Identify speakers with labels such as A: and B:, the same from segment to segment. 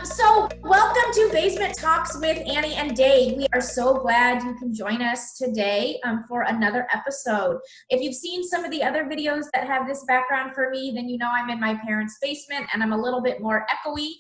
A: So welcome to Basement Talks with Annie and Dave. We are so glad you can join us today for another episode. If you've seen some of the other videos that have this background for me, then you know I'm in my parents' basement and I'm a little bit more echoey,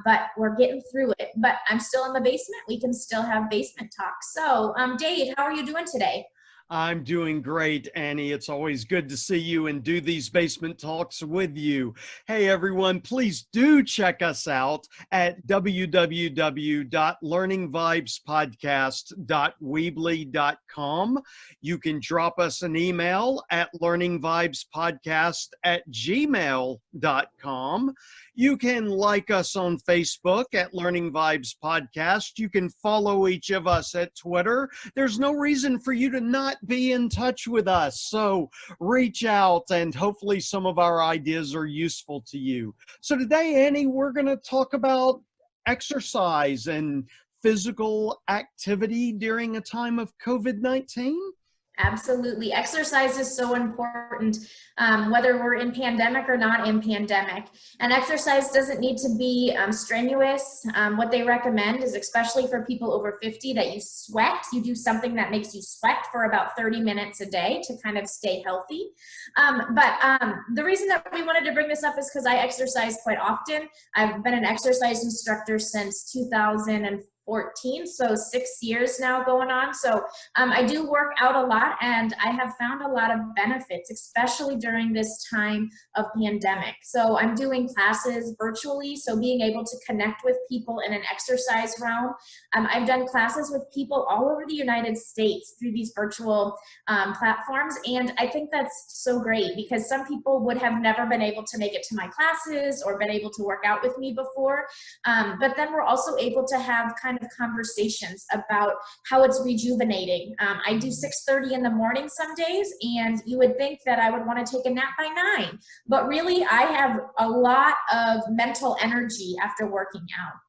A: but we're getting through it. But I'm still in the basement. We can still have basement talks. So Dave, how are you doing today?
B: I'm doing great, Annie. It's always good to see you and do these basement talks with you. Hey, everyone, please do check us out at www.learningvibespodcast.weebly.com. You can drop us an email at learningvibespodcast@gmail.com. You can like us on Facebook at Learning Vibes Podcast. You can follow each of us at Twitter. There's no reason for you to not be in touch with us. So reach out and hopefully some of our ideas are useful to you. So today, Annie, we're going to talk about exercise and physical activity during a time of COVID-19.
A: Absolutely. Exercise is so important, whether we're in pandemic or not in pandemic. And exercise doesn't need to be strenuous. What they recommend is, especially for people over 50, that you sweat. You do something that makes you sweat for about 30 minutes a day to kind of stay healthy. But the reason that we wanted to bring this up is because I exercise quite often. I've been an exercise instructor since 2014, so 6 years now going on. So I do work out a lot, and I have found a lot of benefits, especially during this time of pandemic. So I'm doing classes virtually, so being able to connect with people in an exercise realm. I've done classes with people all over the United States through these virtual platforms, and I think that's so great because some people would have never been able to make it to my classes or been able to work out with me before, but then we're also able to have kind of conversations about how it's rejuvenating. I do 6:30 in the morning some days, and you would think that I would want to take a nap by 9, but really I have a lot of mental energy after working out.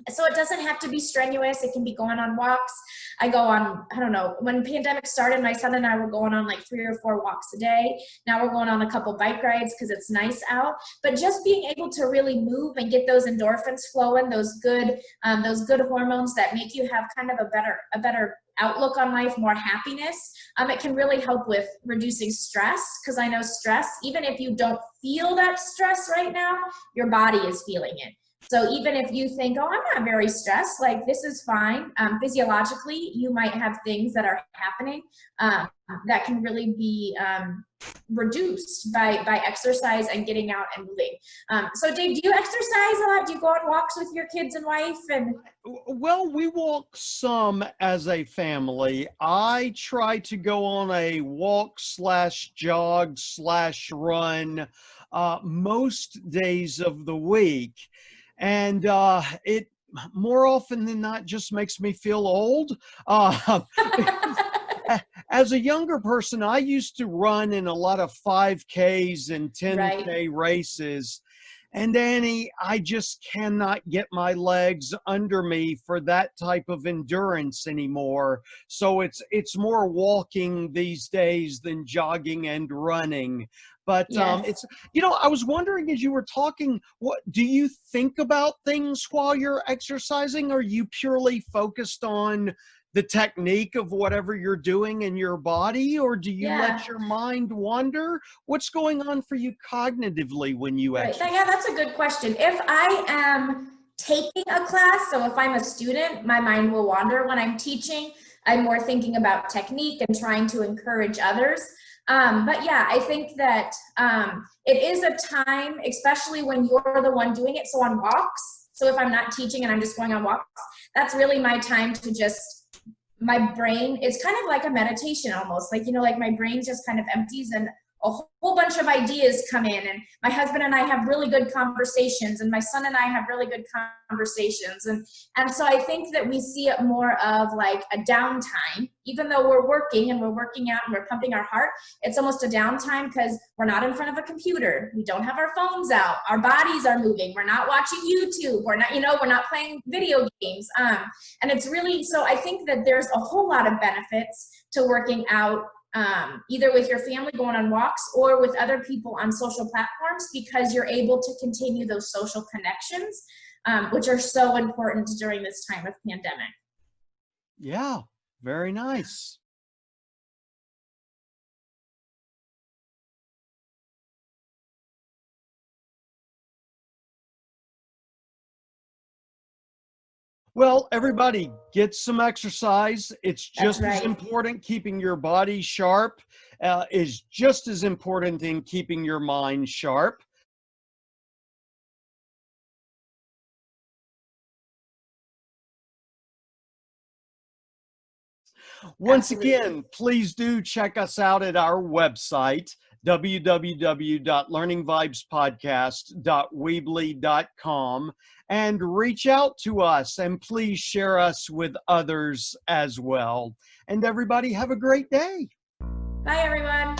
A: So it doesn't have to be strenuous. It can be going on walks. I go on, I don't know, when pandemic started, my son and I were going on like 3 or 4 walks a day. Now we're going on a couple bike rides because it's nice out. But just being able to really move and get those endorphins flowing, those good hormones that make you have kind of a better outlook on life, more happiness. It can really help with reducing stress, because I know stress, even if you don't feel that stress right now, your body is feeling it. So even if you think, oh, I'm not very stressed, like this is fine, physiologically, you might have things that are happening that can really be reduced by exercise and getting out and moving. So Dave, do you exercise a lot? Do you go on walks with your kids and wife?
B: Well, we walk some as a family. I try to go on a walk/jog/run most days of the week. And it more often than not just makes me feel old. As a younger person, I used to run in a lot of 5Ks and 10K races. And Annie, I just cannot get my legs under me for that type of endurance anymore. So it's more walking these days than jogging and running. But it's, I was wondering as you were talking, what do you think about things while you're exercising? Are you purely focused on the technique of whatever you're doing in your body, or do you let your mind wander? What's going on for you cognitively when you exercise?
A: Yeah, that's a good question. If I am taking a class, so if I'm a student, my mind will wander. When I'm teaching, I'm more thinking about technique and trying to encourage others. But yeah, I think that it is a time, especially when you're the one doing it. So on walks, so if I'm not teaching and I'm just going on walks, that's really my time to just, my brain is kind of like a meditation almost, like, like my brain just kind of empties and a whole bunch of ideas come in, and my husband and I have really good conversations, and my son and I have really good conversations. And so I think that we see it more of like a downtime, even though we're working and we're working out and we're pumping our heart, it's almost a downtime because we're not in front of a computer. We don't have our phones out. Our bodies are moving. We're not watching YouTube. We're not, we're not playing video games. And it's really, so I think that there's a whole lot of benefits to working out, either with your family going on walks or with other people on social platforms, because you're able to continue those social connections. which are so important during this time of pandemic.
B: Yeah, very nice. Well, everybody, get some exercise. It's
A: That's
B: just as
A: right.
B: important. Keeping your body sharp is just as important in keeping your mind sharp. Once
A: Absolutely.
B: again, please do check us out at our website, www.learningvibespodcast.weebly.com, and reach out to us, and please share us with others as well. And everybody have a great day.
A: Bye, everyone.